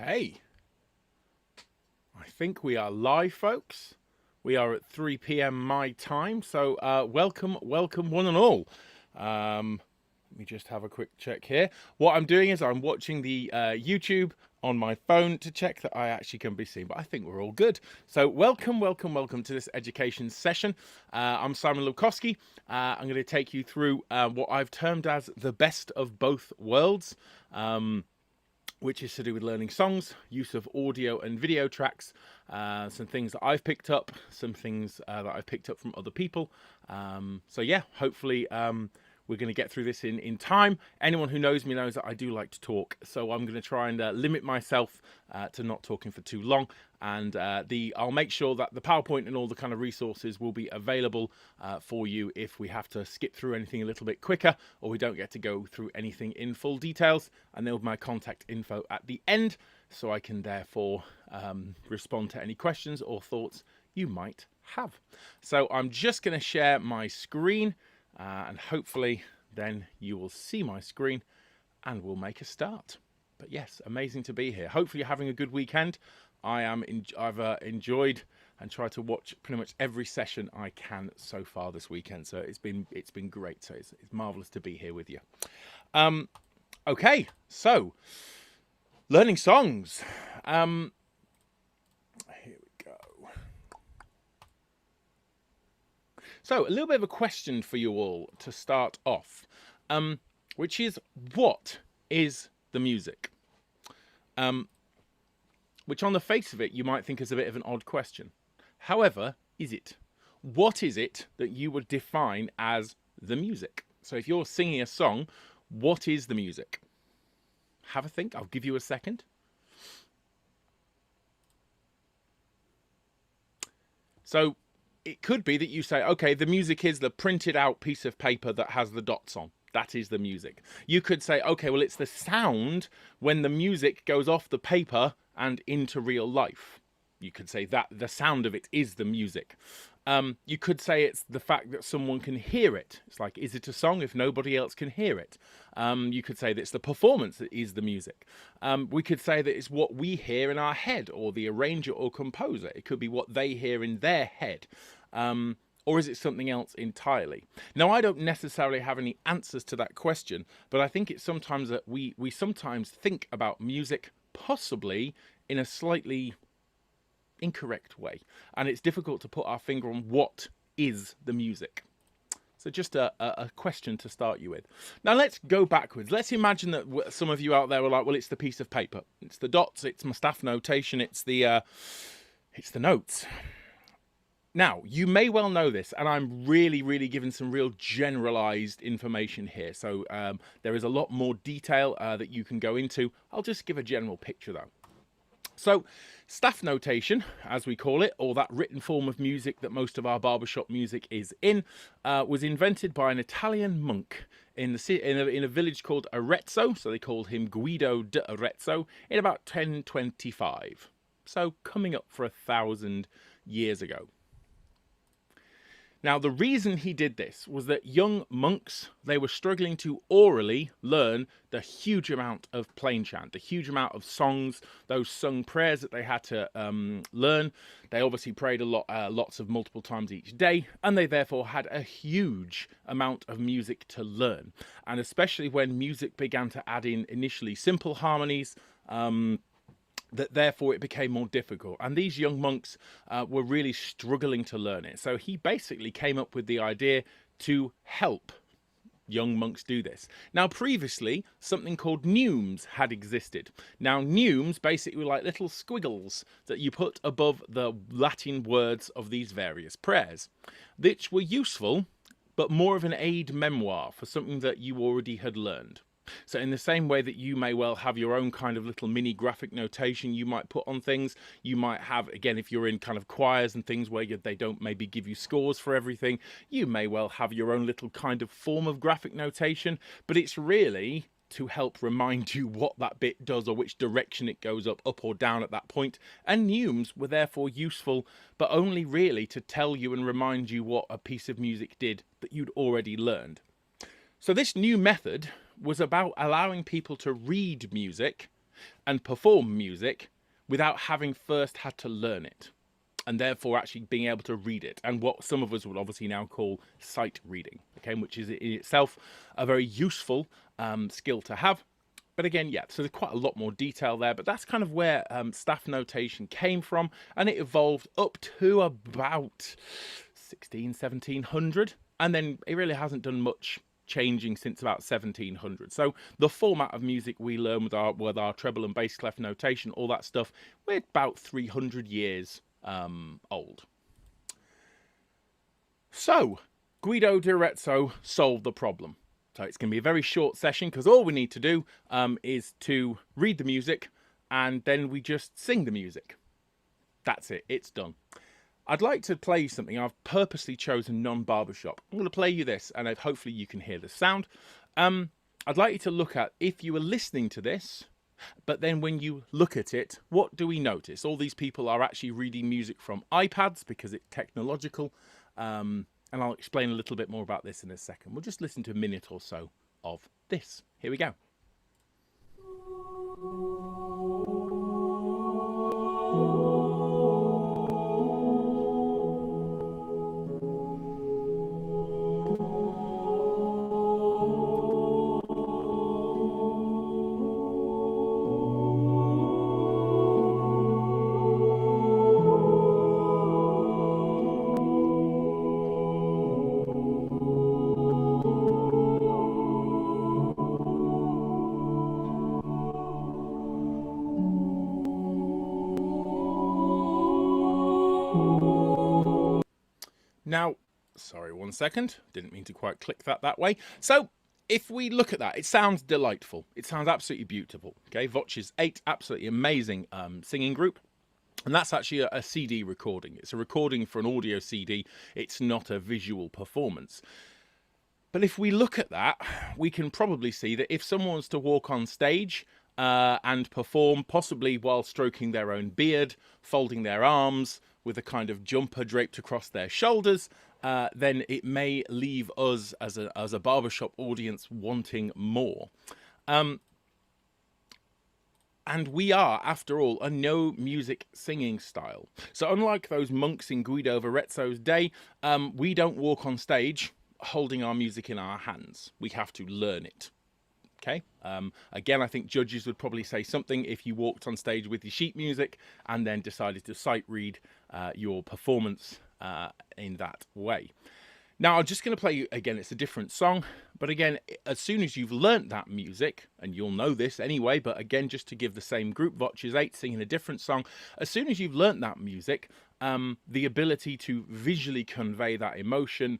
Okay, I think we are live, folks. We are at 3 p.m. my time, so welcome one and all. Let me just have a quick check here. What I'm doing is I'm watching the YouTube on my phone to check that I actually can be seen, but I think we're all good. So welcome to this education session. I'm Simon Lubowski. I'm going to take you through what I've termed as the best of both worlds. Which is to do with learning songs, use of audio and video tracks, some things that I've picked up, some things that I've picked up from other people. So yeah, hopefully we're going to get through this in time. Anyone who knows me knows that I do like to talk, so I'm going to try and limit myself to not talking for too long. And I'll make sure that the PowerPoint and all the kind of resources will be available for you if we have to skip through anything a little bit quicker or we don't get to go through anything in full details. And there'll be my contact info at the end, so I can therefore respond to any questions or thoughts you might have. So I'm just going to share my screen and hopefully then you will see my screen and we'll make a start. But yes, amazing to be here. Hopefully you're having a good weekend. I've enjoyed and tried to watch pretty much every session I can so far this weekend. So it's been great. So it's marvelous to be here with you. Okay, so learning songs. Here we go. So a little bit of a question for you all to start off, which is, what is the music? Which on the face of it, you might think is a bit of an odd question. However, is it? What is it that you would define as the music? So if you're singing a song, what is the music? Have a think. I'll give you a second. So it could be that you say, okay, the music is the printed out piece of paper that has the dots on. That is the music. You could say, okay, well, it's the sound when the music goes off the paper and into real life. You could say that the sound of it is the music. You could say it's the fact that someone can hear it. It's like, is it a song if nobody else can hear it? You could say that it's the performance that is the music. We could say that it's what we hear in our head, or the arranger or composer. It could be what they hear in their head. Or is it something else entirely? Now, I don't necessarily have any answers to that question, but I think it's sometimes that we sometimes think about music possibly in a slightly incorrect way. And it's difficult to put our finger on what is the music. So just a question to start you with. Now, let's go backwards. Let's imagine that some of you out there were like, well, it's the piece of paper. It's the dots. It's my staff notation. It's the notes. Now, you may well know this, and I'm really giving some real generalized information here. So there is a lot more detail that you can go into. I'll just give a general picture, though. So staff notation, as we call it, or that written form of music that most of our barbershop music is in, was invented by an Italian monk in a village called Arezzo. So they called him Guido de Arezzo in about 1025. So coming up for 1,000 years ago. Now, the reason he did this was that young monks, they were struggling to orally learn the huge amount of plain chant, the huge amount of songs, those sung prayers that they had to learn. They obviously prayed a lot, lots of multiple times each day, and they therefore had a huge amount of music to learn. And especially when music began to add in initially simple harmonies, that therefore it became more difficult. And these young monks were really struggling to learn it. So he basically came up with the idea to help young monks do this. Now, previously, something called neumes had existed. Now, neumes basically were like little squiggles that you put above the Latin words of these various prayers, which were useful, but more of an aid memoir for something that you already had learned. So in the same way that you may well have your own kind of little mini graphic notation you might put on things, you might have, again, if you're in kind of choirs and things where they don't maybe give you scores for everything, you may well have your own little kind of form of graphic notation, but it's really to help remind you what that bit does or which direction it goes up or down at that point. And neumes were therefore useful, but only really to tell you and remind you what a piece of music did that you'd already learned. So this new method was about allowing people to read music and perform music without having first had to learn it, and therefore actually being able to read it, and what some of us would obviously now call sight reading, okay, which is in itself a very useful skill to have. But again, yeah, so there's quite a lot more detail there, but that's kind of where staff notation came from, and it evolved up to about 1700, and then it really hasn't done much changing since about 1700. So the format of music we learn with our treble and bass clef notation, all that stuff, we're about 300 years old. So Guido di Arezzo solved the problem. So it's going to be a very short session because all we need to do is to read the music and then we just sing the music. That's it. It's done. I'd like to play you something. I've purposely chosen non-barbershop. I'm going to play you this and hopefully you can hear the sound. I'd like you to look at, if you were listening to this, but then when you look at it, what do we notice? All these people are actually reading music from iPads because it's technological. And I'll explain a little bit more about this in a second. We'll just listen to a minute or so of this. Here we go. Now, sorry, 1 second. Didn't mean to quite click that way. So if we look at that, it sounds delightful. It sounds absolutely beautiful. Okay, Voces 8, absolutely amazing singing group. And that's actually a CD recording. It's a recording for an audio CD. It's not a visual performance. But if we look at that, we can probably see that if someone was to walk on stage and perform, possibly while stroking their own beard, folding their arms, with a kind of jumper draped across their shoulders, then it may leave us as a barbershop audience wanting more. And we are, after all, a no music singing style. So unlike those monks in Guido of Arezzo's day, we don't walk on stage holding our music in our hands. We have to learn it. Okay. Again, I think judges would probably say something if you walked on stage with your sheet music and then decided to sight read your performance in that way. Now, I'm just going to play you again. It's a different song, but again, as soon as you've learnt that music, and you'll know this anyway, but again, just to give the same group, Voces 8 singing a different song, as soon as you've learnt that music, the ability to visually convey that emotion,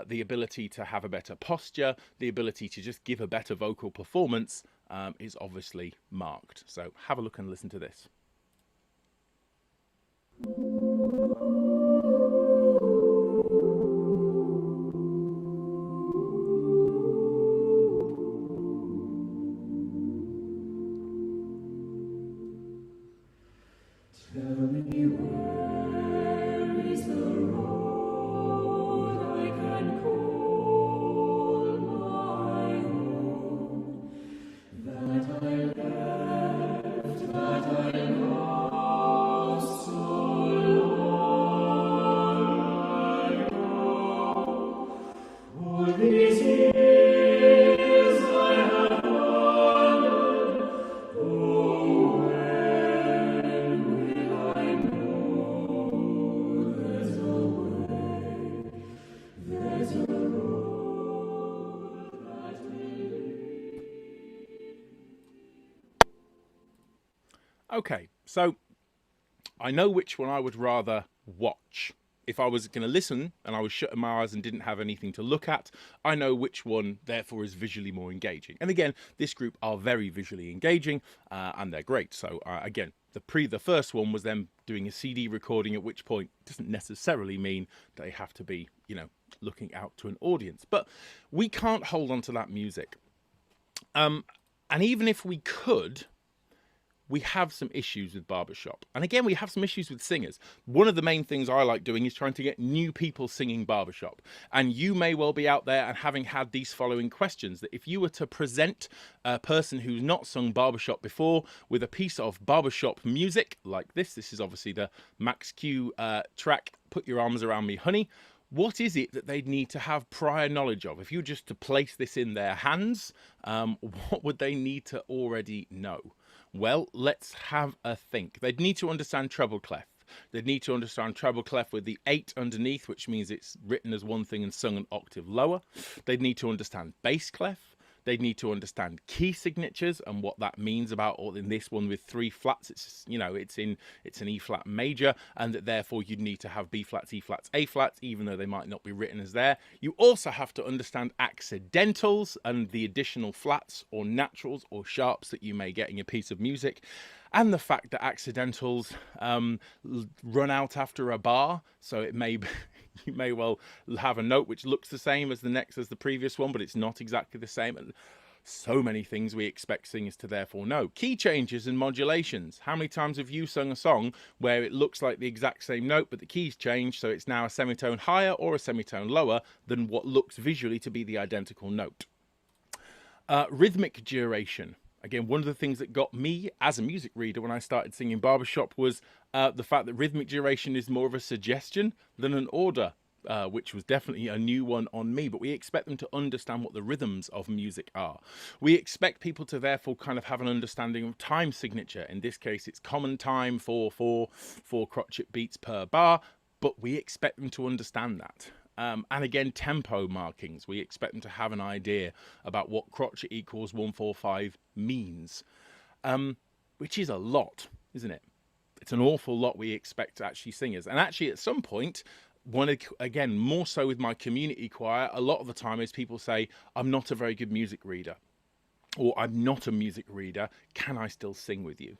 the ability to have a better posture, the ability to just give a better vocal performance is obviously marked. So have a look and listen to this. Tell me where is the road I can call my own, that I left, that I lost so long ago. All these years I have wandered, oh, when will I know there's a way, there's a road that will lead. Okay, so I know which one I would rather watch. If I was going to listen and I was shutting my eyes and didn't have anything to look at, I know which one therefore is visually more engaging. And again, this group are very visually engaging and they're great. So again, the first one was them doing a CD recording, at which point doesn't necessarily mean they have to be, you know, looking out to an audience. But we can't hold on to that music. And even if we could, we have some issues with barbershop. And again, we have some issues with singers. One of the main things I like doing is trying to get new people singing barbershop. And you may well be out there and having had these following questions, that if you were to present a person who's not sung barbershop before with a piece of barbershop music like this is obviously the Max Q track, Put Your Arms Around Me, Honey. What is it that they'd need to have prior knowledge of? If you were just to place this in their hands, what would they need to already know? Well, let's have a think. They'd need to understand treble clef. They'd need to understand treble clef with the 8 underneath, which means it's written as one thing and sung an octave lower. They'd need to understand bass clef. They'd need to understand key signatures and what that means about, or in this one with 3 flats, it's, you know, it's an E flat major, and that therefore you'd need to have B flats, E flats, A flats, even though they might not be written as there. You also have to understand accidentals and the additional flats or naturals or sharps that you may get in your piece of music. And the fact that accidentals run out after a bar, so it may be, you may well have a note which looks the same as the previous one, but it's not exactly the same. And so many things we expect singers to therefore know. Key changes and modulations. How many times have you sung a song where it looks like the exact same note, but the keys change, so it's now a semitone higher or a semitone lower than what looks visually to be the identical note? Rhythmic duration. Again, one of the things that got me as a music reader when I started singing barbershop was the fact that rhythmic duration is more of a suggestion than an order, which was definitely a new one on me. But we expect them to understand what the rhythms of music are. We expect people to therefore kind of have an understanding of time signature. In this case, it's common time, 4/4, 4 crotchet beats per bar, but we expect them to understand that. And again, tempo markings. We expect them to have an idea about what crotchet equals 1/4/5 means, which is a lot, isn't it? It's an awful lot we expect actually singers. And actually, at some point, again, more so with my community choir, a lot of the time is people say, I'm not a very good music reader, or I'm not a music reader. Can I still sing with you?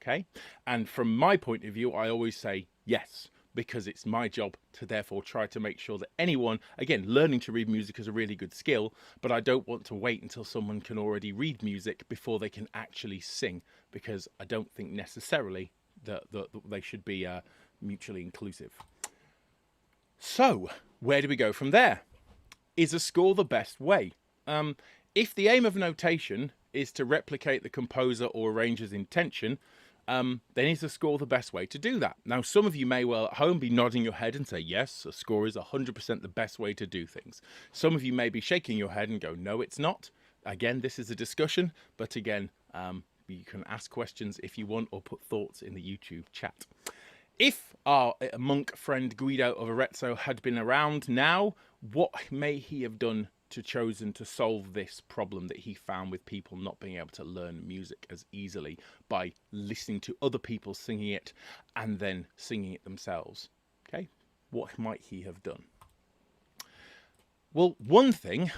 Okay. And from my point of view, I always say yes, because it's my job to therefore try to make sure that anyone, again, learning to read music is a really good skill, but I don't want to wait until someone can already read music before they can actually sing, because I don't think necessarily that they should be mutually inclusive. So where do we go from there? Is a score the best way? If the aim of notation is to replicate the composer or arranger's intention, then is a score the best way to do that? Now, some of you may well at home be nodding your head and say, yes, a score is 100% the best way to do things. Some of you may be shaking your head and go, no, it's not. Again, this is a discussion, but again, you can ask questions if you want, or put thoughts in the YouTube chat. If our monk friend Guido of Arezzo had been around now, what may he have done to chosen to solve this problem that he found with people not being able to learn music as easily by listening to other people singing it and then singing it themselves? Okay, what might he have done? Well, one thing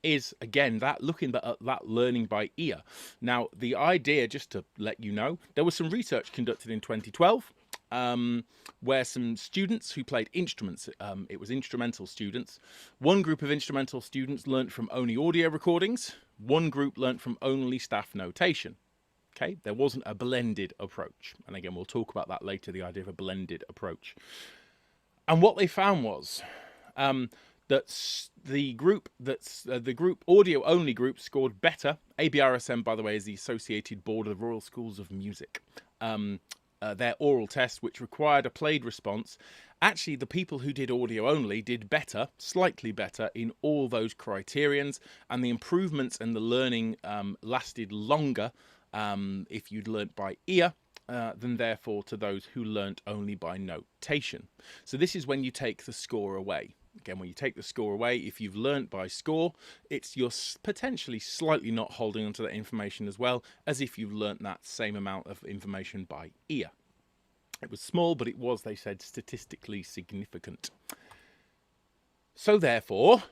is, again, that looking at that learning by ear. Now, the idea, just to let you know, there was some research conducted in 2012 where some students who played instruments, it was instrumental students. One group of instrumental students learnt from only audio recordings. One group learnt from only staff notation. Okay, there wasn't a blended approach. And again, we'll talk about that later, the idea of a blended approach. And what they found was that the group audio only group scored better. ABRSM, by the way, is the Associated Board of the Royal Schools of Music. Their oral test, which required a played response, actually the people who did audio only did better, slightly better in all those criterions, and the improvements and the learning lasted longer if you'd learnt by ear than therefore to those who learnt only by notation. So this is when you take the score away. Again, when you take the score away, if you've learnt by score, you're potentially slightly not holding onto that information as well as if you've learnt that same amount of information by ear. It was small, but it was, they said, statistically significant. So therefore,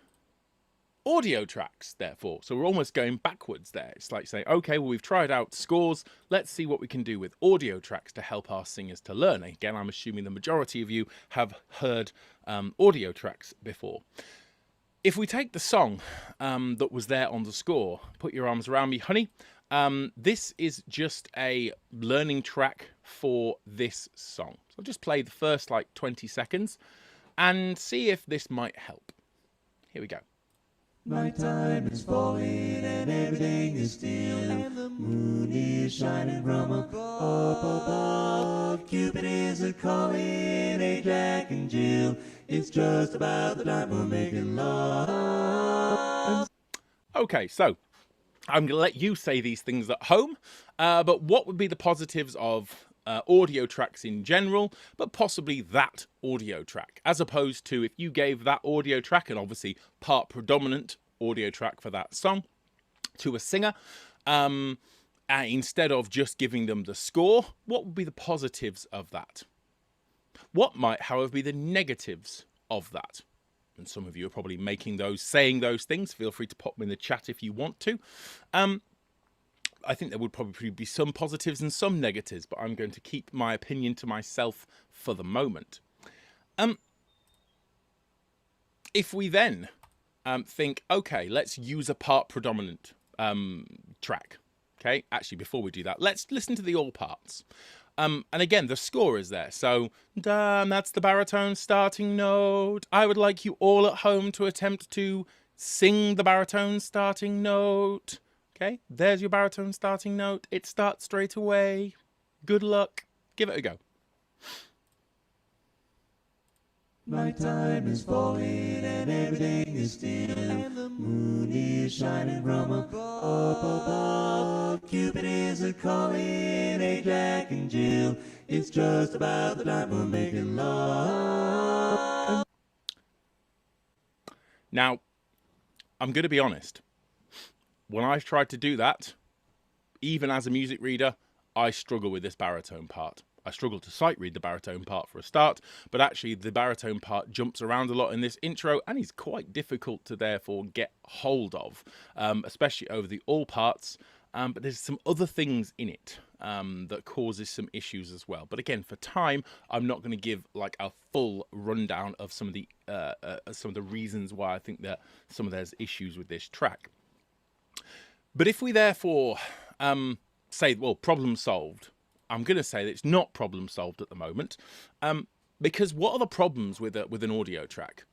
audio tracks, therefore. So we're almost going backwards there. It's like saying, okay, well, we've tried out scores. Let's see what we can do with audio tracks to help our singers to learn. Again, I'm assuming the majority of you have heard audio tracks before. If we take the song that was there on the score, Put Your Arms Around Me, Honey, This is just a learning track for this song. So I'll just play the first like 20 seconds and see if this might help. Here we go. Nighttime is falling and everything is still, and the moon is shining from up above. Cupid is a-calling, hey Jack and Jill. It's just about the time we're making love. Okay, so I'm going to let you say these things at home, but what would be the positives of audio tracks in general, but possibly that audio track, as opposed to if you gave that audio track, and obviously part predominant audio track for that song, to a singer, instead of just giving them the score, what would be the positives of that? What might, however, be the negatives of that? And some of you are probably making those, saying those things. Feel free to pop them in the chat if you want to. I think there would probably be some positives and some negatives, but I'm going to keep my opinion to myself for the moment. If we then think, okay, let's use a part predominant track. Okay, actually, before we do that, let's listen to the all parts. And again, the score is there. So, that's the baritone starting note. I would like you all at home to attempt to sing the baritone starting note. Okay, there's your baritone starting note. It starts straight away. Good luck. Give it a go. Nighttime is falling and everything is still, and the moon is shining from up above. Cupid is a-calling, hey Jack and Jill. It's just about the time we're making love. Now, I'm going to be honest. When I've tried to do that, even as a music reader, I struggle with this baritone part. I struggle to sight read the baritone part for a start, but actually the baritone part jumps around a lot in this intro and is quite difficult to therefore get hold of, especially over the all parts. But there's some other things in it that causes some issues as well. But again, for time, I'm not going to give like a full rundown of some of the reasons why I think that there's issues with this track. But if we therefore say, well, problem solved, I'm going to say that it's not problem solved at the moment, because what are the problems with an audio track?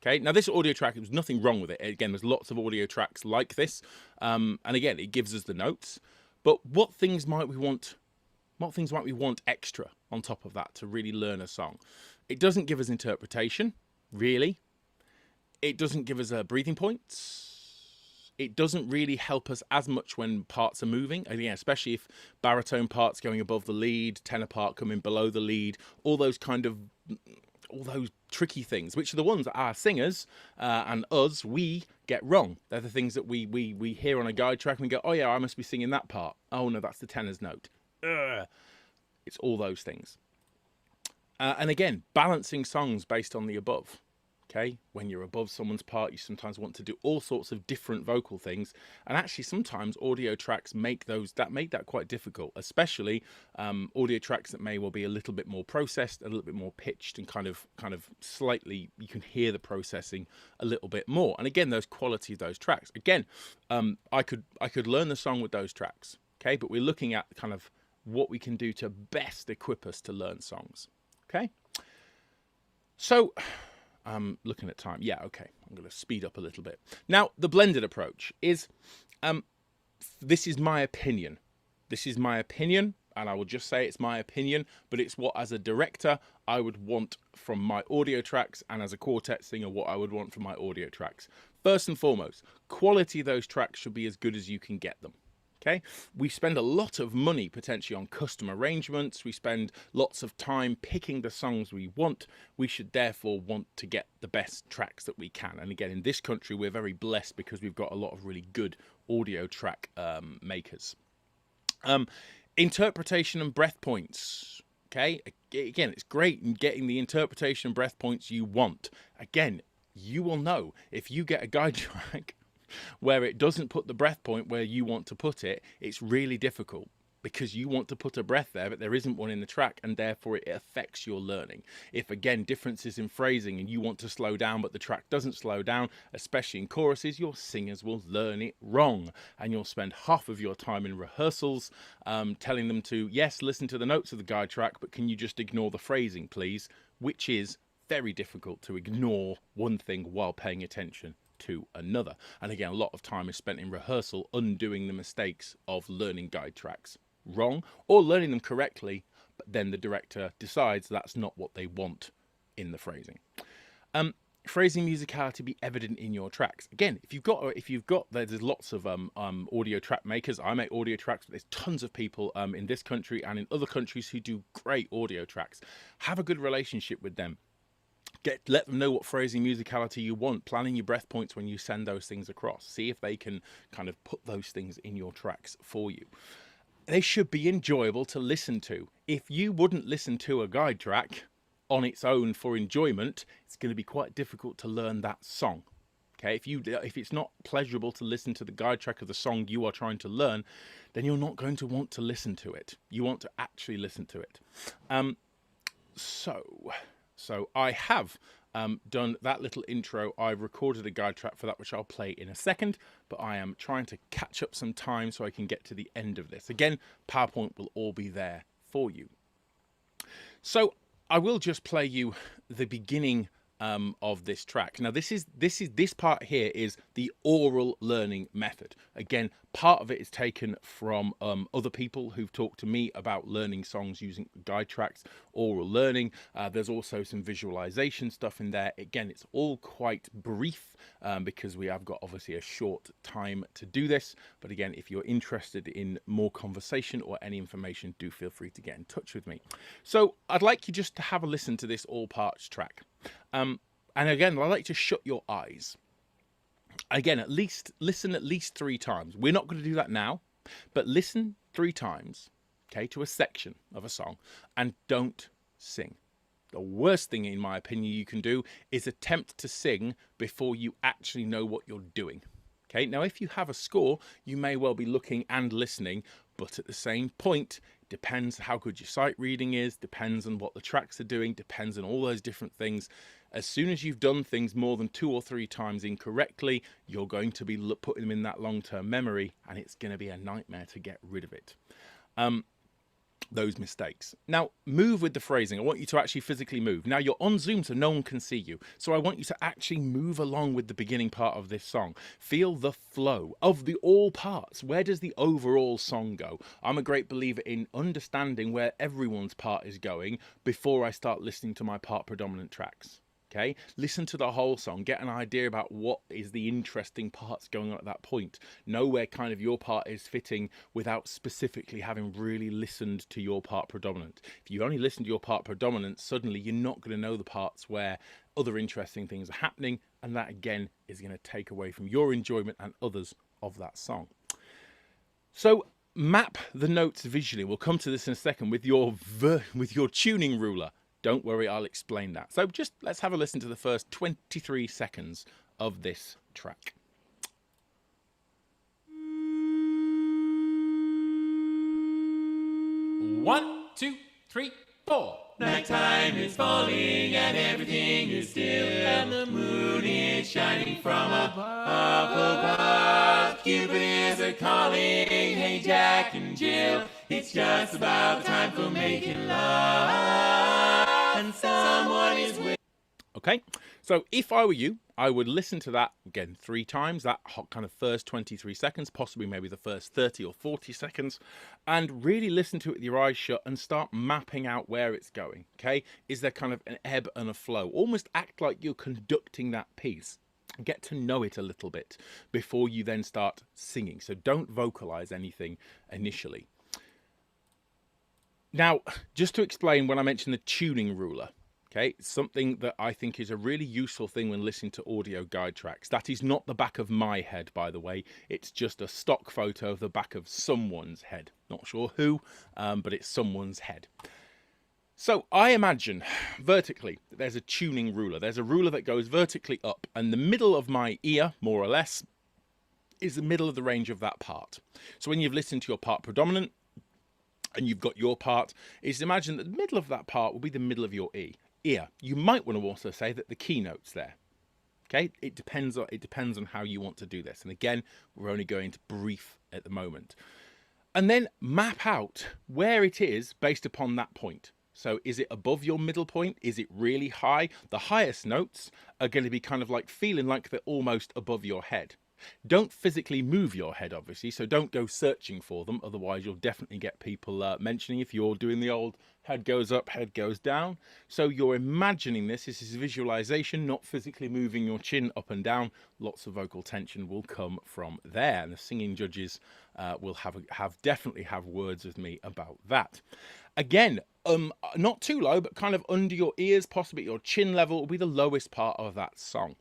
Okay, now this audio track, there's nothing wrong with it. Again, there's lots of audio tracks like this, and again, it gives us the notes. But what things might we want? What things might we want extra on top of that to really learn a song? It doesn't give us interpretation, really. It doesn't give us breathing points. It doesn't really help us as much when parts are moving. And yeah, especially if baritone parts going above the lead, tenor part coming below the lead, all those tricky things, which are the ones that our singers and us, we get wrong. They're the things that we hear on a guide track and we go, oh yeah, I must be singing that part. Oh no, that's the tenor's note. It's all those things. And again, balancing songs based on the above. Okay, when you're above someone's part, you sometimes want to do all sorts of different vocal things, and actually sometimes audio tracks make that quite difficult, especially audio tracks that may well be a little bit more processed, a little bit more pitched, and kind of slightly you can hear the processing a little bit more. And again, those quality of those tracks. Again, I could learn the song with those tracks. Okay, but we're looking at kind of what we can do to best equip us to learn songs. Okay, so. Looking at time. Yeah, okay. I'm going to speed up a little bit. Now, the blended approach is, this is my opinion. This is my opinion, and I will just say it's my opinion, but it's what, as a director, I would want from my audio tracks, and as a quartet singer, what I would want from my audio tracks. First and foremost, quality of those tracks should be as good as you can get them. Okay, we spend a lot of money potentially on custom arrangements. We spend lots of time picking the songs we want. We should therefore want to get the best tracks that we can. And again, in this country, we're very blessed because we've got a lot of really good audio track makers. Interpretation and breath points. Okay, again, it's great in getting the interpretation and breath points you want. Again, you will know if you get a guide track where it doesn't put the breath point where you want to put it, it's really difficult. because you want to put a breath there, but there isn't one in the track, and therefore it affects your learning. If, again, differences in phrasing and you want to slow down, but the track doesn't slow down, especially in choruses, your singers will learn it wrong. And you'll spend half of your time in rehearsals telling them to, yes, listen to the notes of the guide track, but can you just ignore the phrasing, please? Which is very difficult to ignore one thing while paying attention to another. And again, a lot of time is spent in rehearsal undoing the mistakes of learning guide tracks wrong or learning them correctly, but then the director decides that's not what they want in the phrasing. Phrasing musicality be evident in your tracks. Again, if you've got there's lots of audio track makers. I make audio tracks, but there's tons of people in this country and in other countries who do great audio tracks. Have a good relationship with them. Let them know what phrasing musicality you want, planning your breath points when you send those things across. See if they can kind of put those things in your tracks for you. They should be enjoyable to listen to. If you wouldn't listen to a guide track on its own for enjoyment, it's going to be quite difficult to learn that song. Okay, if it's not pleasurable to listen to the guide track of the song you are trying to learn, then you're not going to want to listen to it. You want to actually listen to it. So I have done that little intro. I've recorded a guide track for that, which I'll play in a second, but I am trying to catch up some time so I can get to the end of this. Again, PowerPoint will all be there for you. So I will just play you the beginning of this track. Now this part here is the oral learning method. Again, part of it is taken from other people who've talked to me about learning songs using guide tracks, oral learning. There's also some visualization stuff in there. Again, it's all quite brief because we have got obviously a short time to do this. But again, if you're interested in more conversation or any information, do feel free to get in touch with me. So I'd like you just to have a listen to this all parts track. And again, I'd like to shut your eyes. Again, listen at least 3 times. We're not going to do that now, but listen 3 times, okay, to a section of a song, and don't sing. The worst thing, in my opinion, you can do is attempt to sing before you actually know what you're doing. Okay, now if you have a score, you may well be looking and listening, but at the same point, depends how good your sight reading is, depends on what the tracks are doing, depends on all those different things. As soon as you've done things more than 2 or 3 times incorrectly, you're going to be putting them in that long-term memory, and it's going to be a nightmare to get rid of it. Those mistakes. Now, move with the phrasing. I want you to actually physically move. Now, you're on Zoom, so no one can see you. So I want you to actually move along with the beginning part of this song. Feel the flow of the all parts. Where does the overall song go? I'm a great believer in understanding where everyone's part is going before I start listening to my part predominant tracks. Okay, listen to the whole song, get an idea about what is the interesting parts going on at that point. Know where kind of your part is fitting without specifically having really listened to your part predominant. If you only listen to your part predominant, suddenly you're not going to know the parts where other interesting things are happening, and that again is going to take away from your enjoyment and others of that song. So map the notes visually. We'll come to this in a second with your tuning ruler. Don't worry, I'll explain that. So just let's have a listen to the first 23 seconds of this track. 1, 2, 3, 4. Nighttime is falling and everything is still, and the moon is shining from above. Cupid is a-calling, hey Jack and Jill, it's just about the time for making love, and someone is with. Okay, so if I were you, I would listen to that again 3 times, that kind of first 23 seconds, possibly maybe the first 30 or 40 seconds, and really listen to it with your eyes shut and start mapping out where it's going, okay? Is there kind of an ebb and a flow? Almost act like you're conducting that piece. Get to know it a little bit before you then start singing. So don't vocalize anything initially. Now, just to explain when I mentioned the tuning ruler, okay, something that I think is a really useful thing when listening to audio guide tracks. That is not the back of my head, by the way. It's just a stock photo of the back of someone's head. Not sure who, but it's someone's head. So I imagine vertically that there's a tuning ruler. There's a ruler that goes vertically up, and the middle of my ear, more or less, is the middle of the range of that part. So when you've listened to your part predominant, and you've got your part, is imagine that the middle of that part will be the middle of your ear. You might want to also say that the keynote's there. Okay, it depends on how you want to do this. And again, we're only going to brief at the moment. And then map out where it is based upon that point. So is it above your middle point? Is it really high? The highest notes are going to be kind of like feeling like they're almost above your head. Don't physically move your head, obviously, so don't go searching for them. Otherwise, you'll definitely get people mentioning if you're doing the old head goes up, head goes down. So you're imagining this. This is visualization, not physically moving your chin up and down. Lots of vocal tension will come from there, and the singing judges will definitely have words with me about that. Again, not too low, but kind of under your ears, possibly at your chin level, will be the lowest part of that song.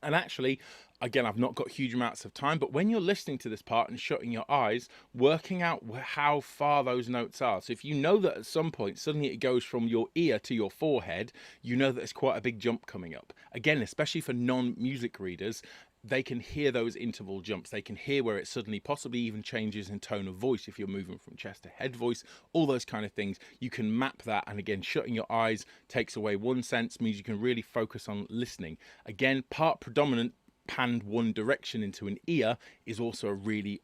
And actually, again, I've not got huge amounts of time, but when you're listening to this part and shutting your eyes, working out how far those notes are. So if you know that at some point, suddenly it goes from your ear to your forehead, you know that there's quite a big jump coming up. Again, especially for non-music readers, they can hear those interval jumps. They can hear where it suddenly possibly even changes in tone of voice if you're moving from chest to head voice, all those kind of things. You can map that, and again, shutting your eyes takes away one sense, means you can really focus on listening. Again, part predominant, panned one direction into an ear is also a really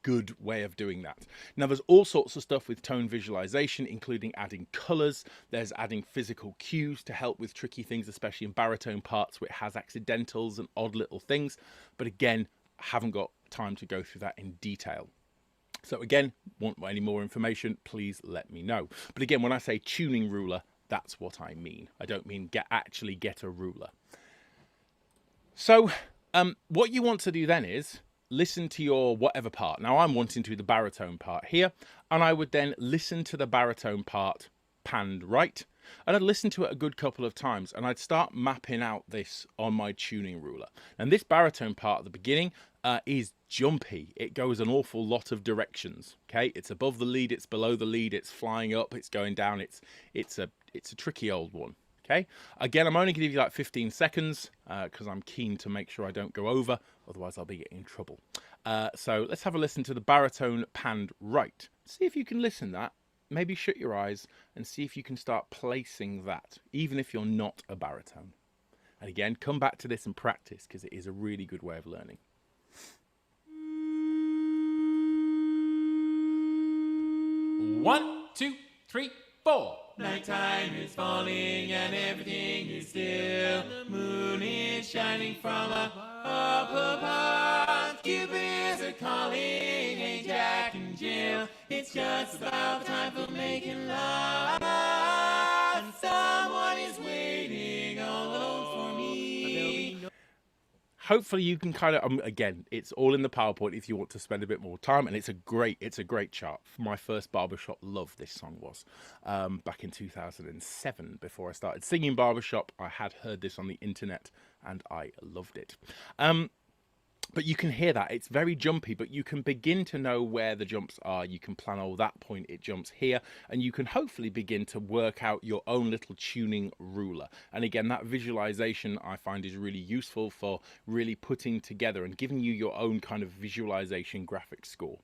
good way of doing that. Now, there's all sorts of stuff with tone visualization, including adding colors. There's adding physical cues to help with tricky things, especially in baritone parts where it has accidentals and odd little things. But again, I haven't got time to go through that in detail. So again, want any more information, please let me know. But again, when I say tuning ruler, that's what I mean. I don't mean actually get a ruler. So what you want to do then is listen to your whatever part. Now I'm wanting to do the baritone part here, and I would then listen to the baritone part panned right, and I'd listen to it a good couple of times, and I'd start mapping out this on my tuning ruler. And this baritone part at the beginning is jumpy. It goes an awful lot of directions. Okay, it's above the lead, it's below the lead, it's flying up, it's going down. It's a tricky old one. Okay, again, I'm only going to give you like 15 seconds because I'm keen to make sure I don't go over, otherwise I'll be getting in trouble. So let's have a listen to the baritone panned right. See if you can listen that. Maybe shut your eyes and see if you can start placing that, even if you're not a baritone. And again, come back to this and practice because it is a really good way of learning. 1, 2, 3, 4. Nighttime is falling and everything is still. The moon is shining from up above. Cupid is calling, hey Jack and Jill. It's just about time for making love. And someone is waiting all alone for me. Hopefully you can kind of again, it's all in the PowerPoint if you want to spend a bit more time, and it's a great chart. My first barbershop love this song was back in 2007. Before I started singing barbershop, I had heard this on the internet and I loved it. But you can hear that it's very jumpy, but you can begin to know where the jumps are. You can plan, oh, that point it jumps here, and you can hopefully begin to work out your own little tuning ruler. And again, that visualization I find is really useful for really putting together and giving you your own kind of visualization graphic score.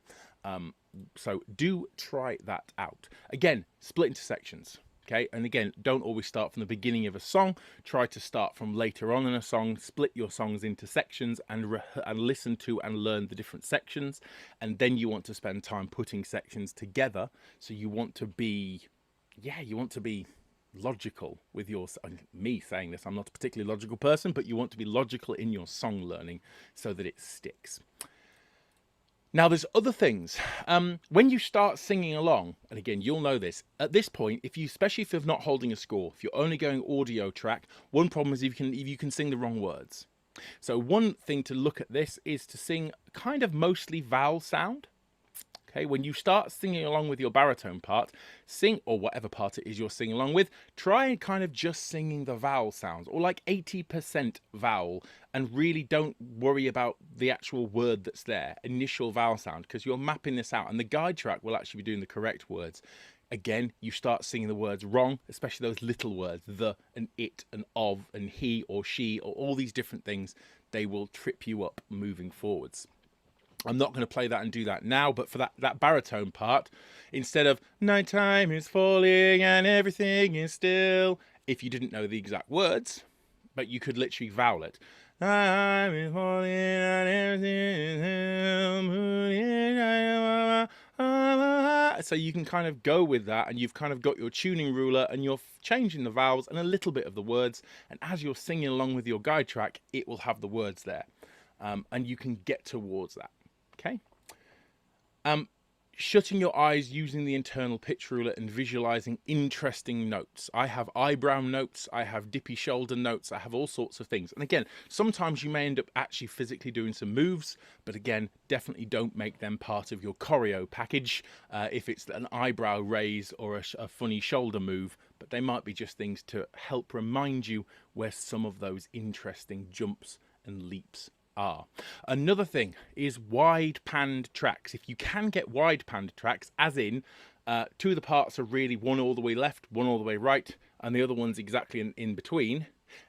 So do try that out. Again, split into sections. Okay, and again, don't always start from the beginning of a song. Try to start from later on in a song. Split your songs into sections and listen to and learn the different sections. And then you want to spend time putting sections together. So you want to be, logical with your, me saying this, I'm not a particularly logical person, but you want to be logical in your song learning so that it sticks. Now, there's other things. When you start singing along, and again, you'll know this, at this point, especially if you're not holding a score, if you're only going audio track, one problem is if you can sing the wrong words. So one thing to look at this is to sing kind of mostly vowel sound. Okay, when you start singing along with your baritone part, sing, or whatever part it is you're singing along with, try and kind of just singing the vowel sounds, or like 80% vowel, and really don't worry about the actual word that's there, initial vowel sound, because you're mapping this out, and the guide track will actually be doing the correct words. Again, you start singing the words wrong, especially those little words, the and it and of and he or she, or all these different things, they will trip you up moving forwards. I'm not going to play that and do that now, but for that baritone part, instead of nighttime is falling and everything is still, if you didn't know the exact words, but you could literally vowel it. Nighttime is falling and everything is still. So you can kind of go with that, and you've kind of got your tuning ruler and you're changing the vowels and a little bit of the words. And as you're singing along with your guide track, it will have the words there. And you can get towards that. Okay. Shutting your eyes using the internal pitch ruler and visualizing interesting notes. I have eyebrow notes, I have dippy shoulder notes, I have all sorts of things. And again, sometimes you may end up actually physically doing some moves, but again, definitely don't make them part of your choreo package if it's an eyebrow raise or a funny shoulder move, but they might be just things to help remind you where some of those interesting jumps and leaps are. Another thing is wide panned tracks. If you can get wide panned tracks, as in two of the parts are really one all the way left, one all the way right, and the other one's exactly in between,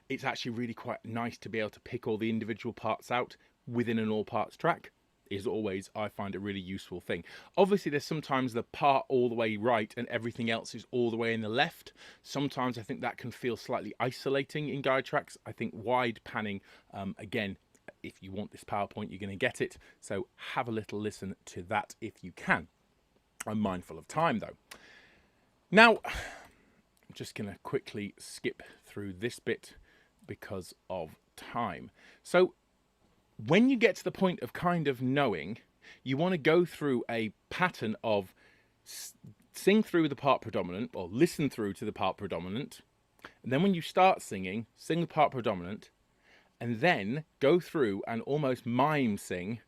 it's actually really quite nice to be able to pick all the individual parts out within an all parts track. Is always, I find, a really useful thing. Obviously, there's sometimes the part all the way right and everything else is all the way in the left. Sometimes I think that can feel slightly isolating in guide tracks. I think wide panning, again, if you want this PowerPoint, you're going to get it. So have a little listen to that if you can. I'm mindful of time though. Now, I'm just going to quickly skip through this bit because of time. So when you get to the point of kind of knowing, you want to go through a pattern of sing through the part predominant or listen through to the part predominant. And then when you start singing, sing the part predominant, and then go through and almost mime sing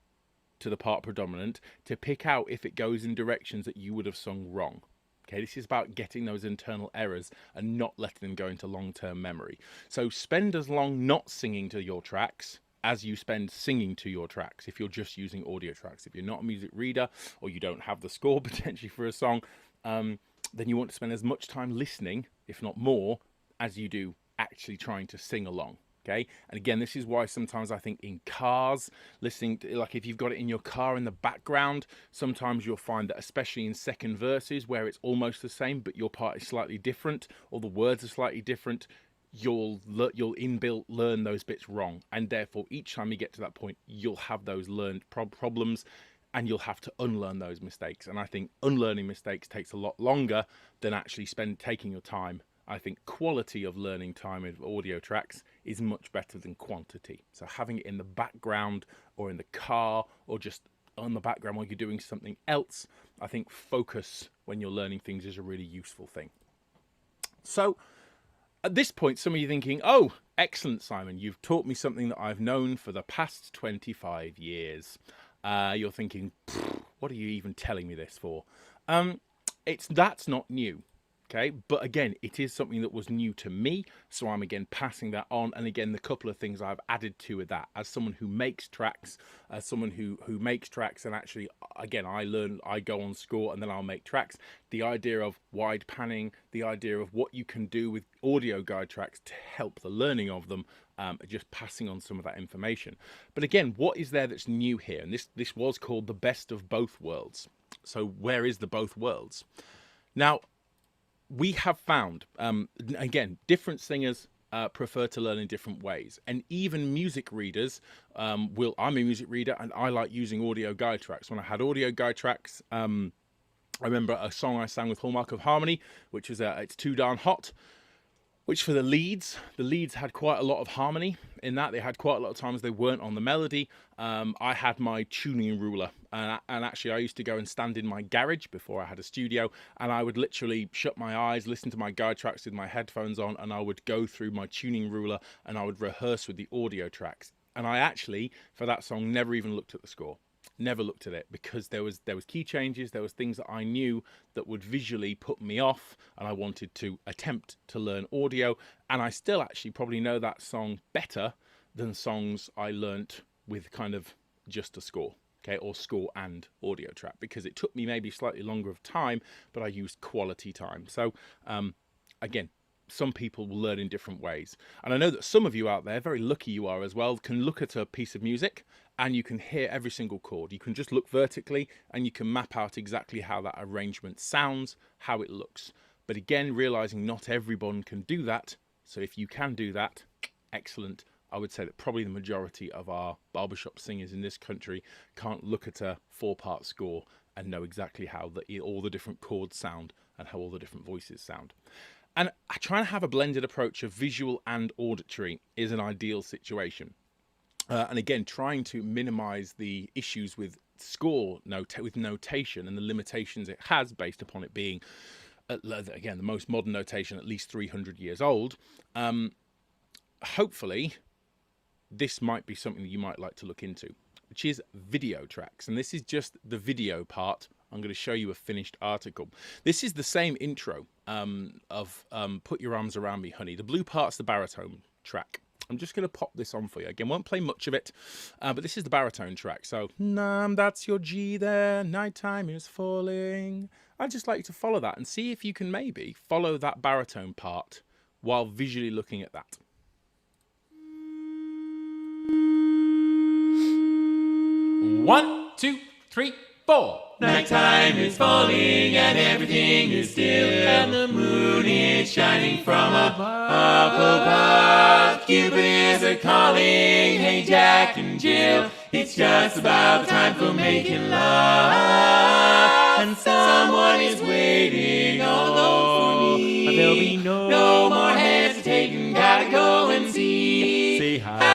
to the part predominant to pick out if it goes in directions that you would have sung wrong. Okay, this is about getting those internal errors and not letting them go into long-term memory. So spend as long not singing to your tracks as you spend singing to your tracks if you're just using audio tracks. If you're not a music reader or you don't have the score potentially for a song, then you want to spend as much time listening, if not more, as you do actually trying to sing along. Okay, and again, this is why sometimes I think in cars, listening to, like if you've got it in your car in the background, sometimes you'll find that, especially in second verses where it's almost the same but your part is slightly different or the words are slightly different, you'll inbuilt learn those bits wrong, and therefore each time you get to that point you'll have those learned problems and you'll have to unlearn those mistakes. And I think unlearning mistakes takes a lot longer than actually taking your time. I think quality of learning time with audio tracks is much better than quantity. So having it in the background or in the car or just on the background while you're doing something else, I think focus when you're learning things is a really useful thing. So at this point, some of you are thinking, oh, excellent, Simon, you've taught me something that I've known for the past 25 years. You're thinking, what are you even telling me this for? That's not new. Okay, but again, it is something that was new to me, so I'm again passing that on. And again, the couple of things I've added to that as someone who makes tracks, as someone who makes tracks, and actually, again, I go on score and then I'll make tracks. The idea of wide panning, the idea of what you can do with audio guide tracks to help the learning of them, just passing on some of that information. But again, what is there that's new here? And this was called the best of both worlds. So where is the both worlds? Now, we have found, again, different singers prefer to learn in different ways. And even music readers I'm a music reader and I like using audio guide tracks. When I had audio guide tracks, I remember a song I sang with Hallmark of Harmony, which was It's Too Darn Hot, which for the leads had quite a lot of harmony in that. They had quite a lot of times they weren't on the melody. I had my tuning ruler, and actually I used to go and stand in my garage before I had a studio, and I would literally shut my eyes, listen to my guide tracks with my headphones on, and I would go through my tuning ruler and I would rehearse with the audio tracks. And I actually, for that song, never even looked at the score. Never looked at it because there was key changes, there was things that I knew that would visually put me off, and I wanted to attempt to learn audio. And I still actually probably know that song better than songs I learnt with kind of just a score, okay, or score and audio track, because it took me maybe slightly longer of time, but I used quality time. So again, some people will learn in different ways. And I know that some of you out there, very lucky you are as well, can look at a piece of music and you can hear every single chord. You can just look vertically and you can map out exactly how that arrangement sounds, how it looks. But again, realizing not everyone can do that. So if you can do that, excellent. I would say that probably the majority of our barbershop singers in this country can't look at a 4-part score and know exactly how all the different chords sound and how all the different voices sound. And trying to have a blended approach of visual and auditory is an ideal situation. And again, trying to minimize the issues with with notation and the limitations it has based upon it being, again, the most modern notation, at least 300 years old. Hopefully, this might be something that you might like to look into, which is video tracks. And this is just the video part. I'm going to show you a finished article. This is the same intro of Put Your Arms Around Me, Honey. The blue part's the baritone track. I'm just going to pop this on for you. Again, won't play much of it, but this is the baritone track. So, that's your G there, nighttime is falling. I'd just like you to follow that and see if you can maybe follow that baritone part while visually looking at that. 1, 2, 3, 4. Nighttime is falling and everything is still, and the moon is shining from above. Cupid is a-calling, hey Jack and Jill, it's just about time for making love, and someone is waiting all for me. There'll be no more hesitating, gotta go and see how.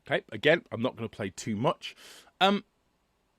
Okay, again, I'm not going to play too much.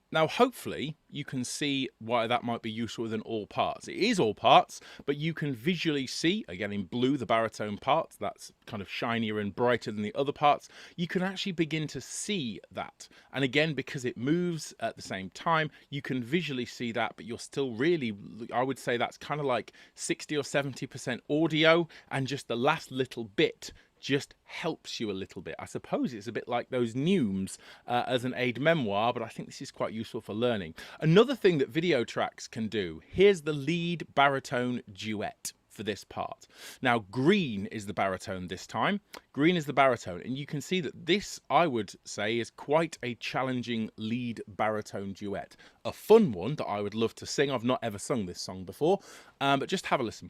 Now, hopefully, you can see why that might be useful within all parts. It is all parts, but you can visually see, again in blue, the baritone part, that's kind of shinier and brighter than the other parts. You can actually begin to see that. And again, because it moves at the same time, you can visually see that, but you're still really, I would say that's kind of like 60 or 70% audio, and just the last little bit just helps you a little bit. I suppose it's a bit like those neumes as an aid memoir, but I think this is quite useful for learning. Another thing that video tracks can do, here's the lead baritone duet for this part. Now, green is the baritone this time. Green is the baritone, and you can see that this, I would say, is quite a challenging lead baritone duet. A fun one that I would love to sing. I've not ever sung this song before, but just have a listen.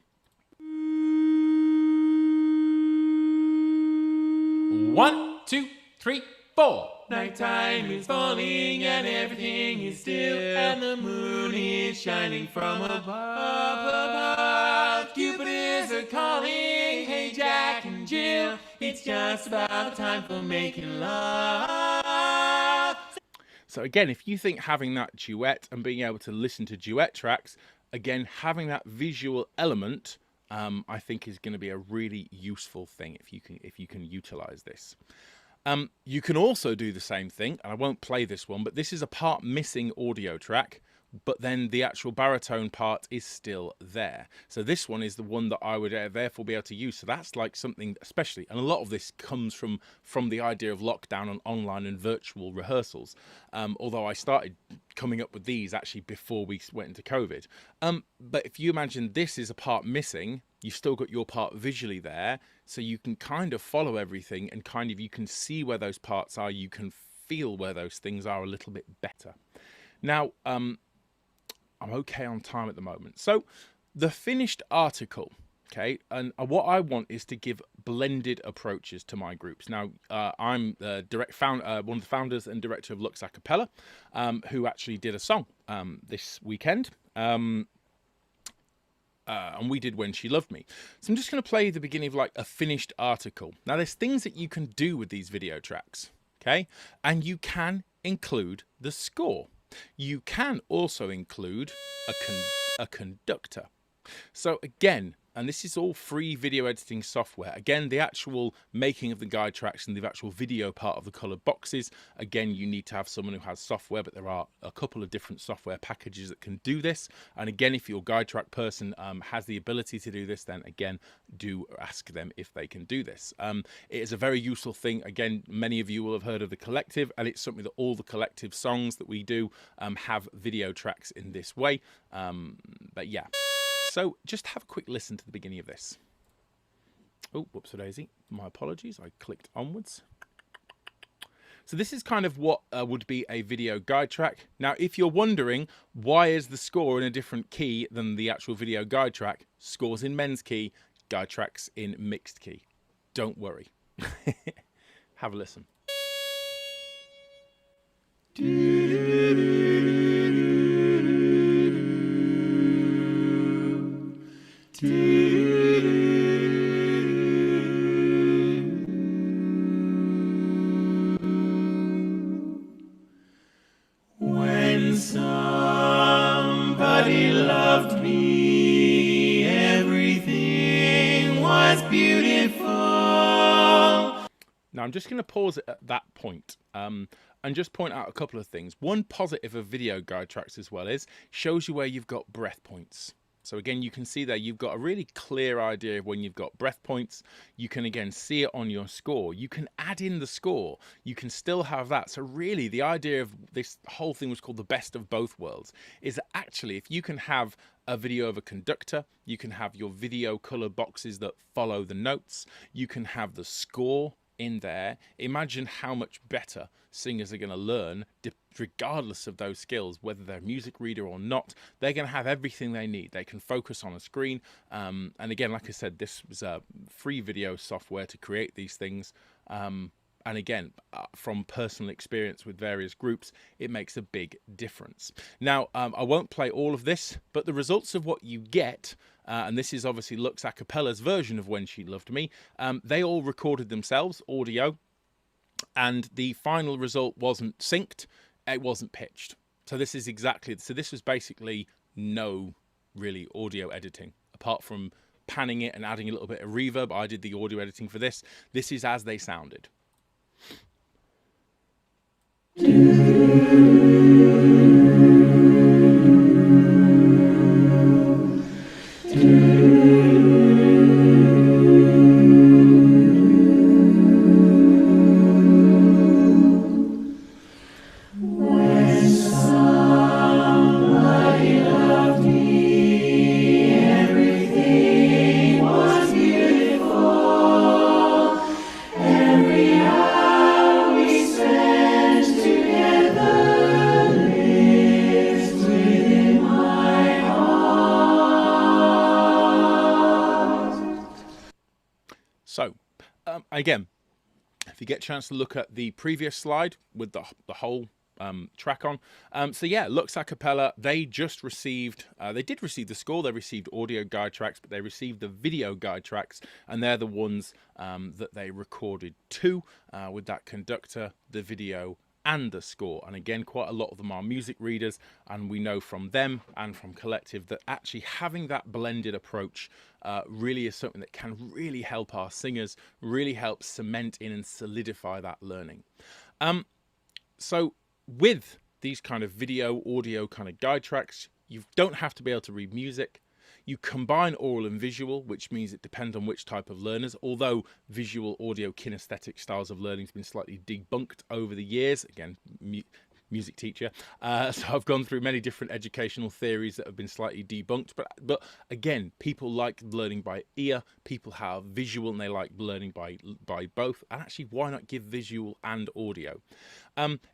1, 2, 3, 4. Nighttime is falling and everything is still, and the moon is shining from above. Cupid is a-calling, hey Jack and Jill, it's just about time for making love. So again, if you think having that duet and being able to listen to duet tracks, again, having that visual element, I think is going to be a really useful thing if you can utilize this. You can also do the same thing, and I won't play this one, but this is a part missing audio track, but then the actual baritone part is still there. So this one is the one that I would therefore be able to use. So that's like something especially, and a lot of this comes from the idea of lockdown and online and virtual rehearsals. Although I started coming up with these actually before we went into COVID. But if you imagine this is a part missing, you've still got your part visually there, so you can kind of follow everything and kind of you can see where those parts are, you can feel where those things are a little bit better. Now, I'm okay on time at the moment. So the finished article, okay, and what I want is to give blended approaches to my groups. Now, I'm one of the founders and director of Lux a Cappella, who actually did a song this weekend. And we did When She Loved Me. So I'm just going to play the beginning of like a finished article. Now, there's things that you can do with these video tracks, okay? And you can include the score. You can also include a conductor. So again, and this is all free video editing software. Again, the actual making of the guide tracks and the actual video part of the colored boxes, again, you need to have someone who has software, but there are a couple of different software packages that can do this. And again, if your guide track person has the ability to do this, then again, do ask them if they can do this. It is a very useful thing. Again, many of you will have heard of the Collective, and it's something that all the Collective songs that we do have video tracks in this way. But yeah. So just have a quick listen to the beginning of this. Oh, whoops-a-daisy. My apologies. I clicked onwards. So this is kind of what would be a video guide track. Now, if you're wondering why is the score in a different key than the actual video guide track, score's in men's key, guide track's in mixed key. Don't worry. Have a listen. When somebody loved me, everything was beautiful. Now I'm just going to pause it at that point and just point out a couple of things. One positive of video guide tracks as well is shows you where you've got breath points. So again, you can see there you've got a really clear idea of when you've got breath points. You can again see it on your score. You can add in the score. You can still have that. So really the idea of this whole thing was called the best of both worlds is that actually if you can have a video of a conductor, you can have your video color boxes that follow the notes, you can have the score in there. Imagine how much better singers are going to learn regardless of those skills, whether they're a music reader or not. They're going to have everything they need. They can focus on a screen, and again, like I said, this was a free video software to create these things, and again, from personal experience with various groups, it makes a big difference. Now, I won't play all of this, but the results of what you get, and this is obviously Lux a cappella's version of When She Loved Me, they all recorded themselves, audio, and the final result wasn't synced, it wasn't pitched. So this is exactly, so this was basically no really audio editing, apart from panning it and adding a little bit of reverb. I did the audio editing for this. This is as they sounded. So, again, if you get a chance to look at the previous slide with the whole track on. So yeah, Lux a cappella, they just received, they did receive the score, they received audio guide tracks, but they received the video guide tracks, and they're the ones that they recorded too, with that conductor, the video, and the score. And again, quite a lot of them are music readers, and we know from them and from Collective that actually having that blended approach really is something that can really help our singers, really help cement in and solidify that learning. So with these kind of video, audio kind of guide tracks, you don't have to be able to read music. You combine oral and visual, which means it depends on which type of learners, although visual, audio, kinesthetic styles of learning has been slightly debunked over the years. Again, music teacher. So I've gone through many different educational theories that have been slightly debunked. But again, people like learning by ear. People have visual and they like learning by both. And actually, why not give visual and audio?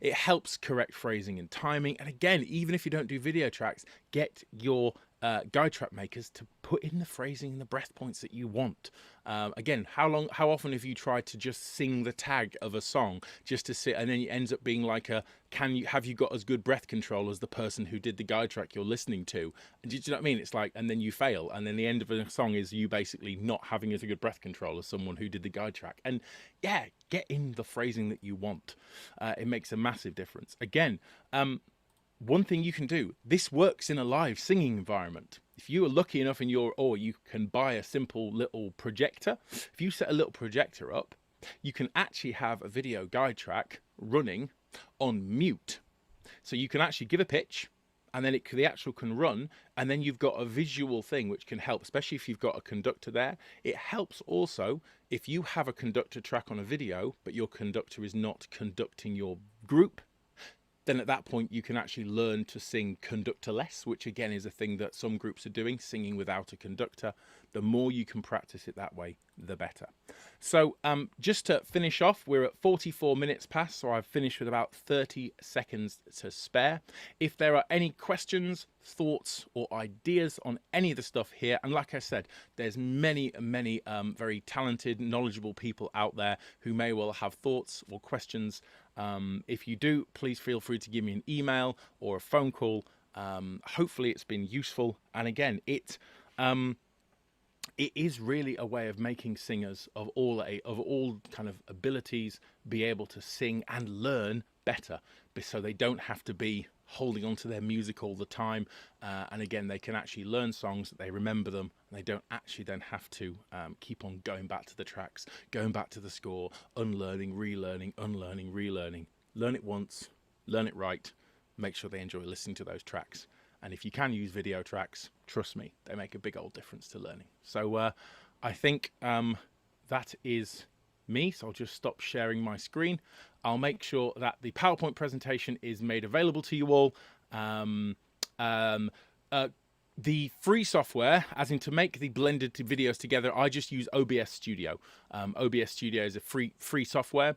It helps correct phrasing and timing. And again, even if you don't do video tracks, get your guide track makers to put in the phrasing and the breath points that you want. Again, how often have you tried to just sing the tag of a song just to sit, and then it ends up being like a, have you got as good breath control as the person who did the guide track you're listening to? Do you know what I mean? It's like, and then you fail, and then the end of a song is you basically not having as a good breath control as someone who did the guide track. And yeah, get in the phrasing that you want. It makes a massive difference. Again, one thing you can do, this works in a live singing environment. If you are lucky enough or you can buy a simple little projector. If you set a little projector up, you can actually have a video guide track running on mute. So you can actually give a pitch, and then the actual can run, and then you've got a visual thing which can help, especially if you've got a conductor there. It helps also if you have a conductor track on a video, but your conductor is not conducting your group. then at that point you can actually learn to sing conductorless, which again is a thing that some groups are doing, singing without a conductor. The more you can practice it that way, the better. So just to finish off, we're at 44 minutes past, so I've finished with about 30 seconds to spare. If there are any questions, thoughts or ideas on any of the stuff here, and like I said, there's many very talented, knowledgeable people out there who may well have thoughts or questions. If you do, please feel free to give me an email or a phone call. Hopefully it's been useful, and again, it is really a way of making singers of all kind of abilities be able to sing and learn better, so they don't have to be holding on to their music all the time, and again, they can actually learn songs, they remember them, and they don't actually then have to keep on going back to the tracks, going back to the score, unlearning, relearning, unlearning, relearning. Learn it once, learn it right, make sure they enjoy listening to those tracks. And if you can use video tracks, trust me, they make a big old difference to learning. So I think that is me. So I'll just stop sharing my screen. I'll make sure that the PowerPoint presentation is made available to you all. The free software, as in to make the blended videos together, I just use OBS Studio. OBS Studio is a free software.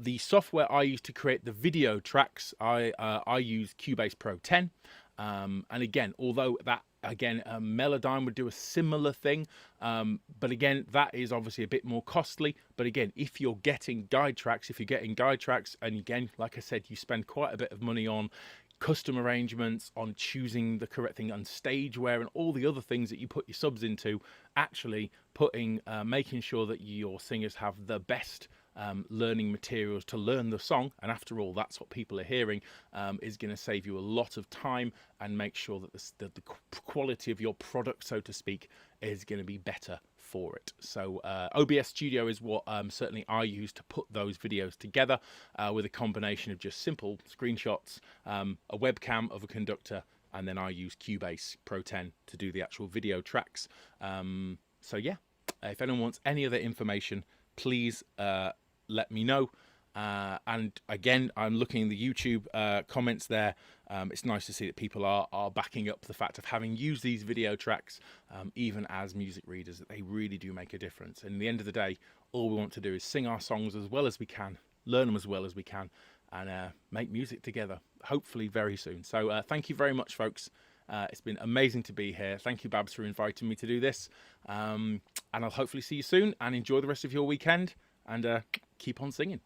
The software I use to create the video tracks, I use Cubase Pro 10. And again, although that Melodyne would do a similar thing, but again, that is obviously a bit more costly. But again, if you're getting guide tracks, and again, like I said, you spend quite a bit of money on custom arrangements, on choosing the correct thing, on stage wear, and all the other things that you put your subs into, actually making sure that your singers have the best learning materials to learn the song, and after all, that's what people are hearing, is going to save you a lot of time and make sure that the quality of your product, so to speak, is going to be better for it. So OBS Studio is what certainly I use to put those videos together, with a combination of just simple screenshots, a webcam of a conductor, and then I use Cubase Pro 10 to do the actual video tracks. So yeah, if anyone wants any other information, please let me know. And again, I'm looking in the YouTube comments there. It's nice to see that people are backing up the fact of having used these video tracks, even as music readers, that they really do make a difference. And at the end of the day, all we want to do is sing our songs as well as we can, learn them as well as we can, and make music together, hopefully very soon. So thank you very much, folks. It's been amazing to be here. Thank you, Babs, for inviting me to do this. And I'll hopefully see you soon, and enjoy the rest of your weekend, and keep on singing.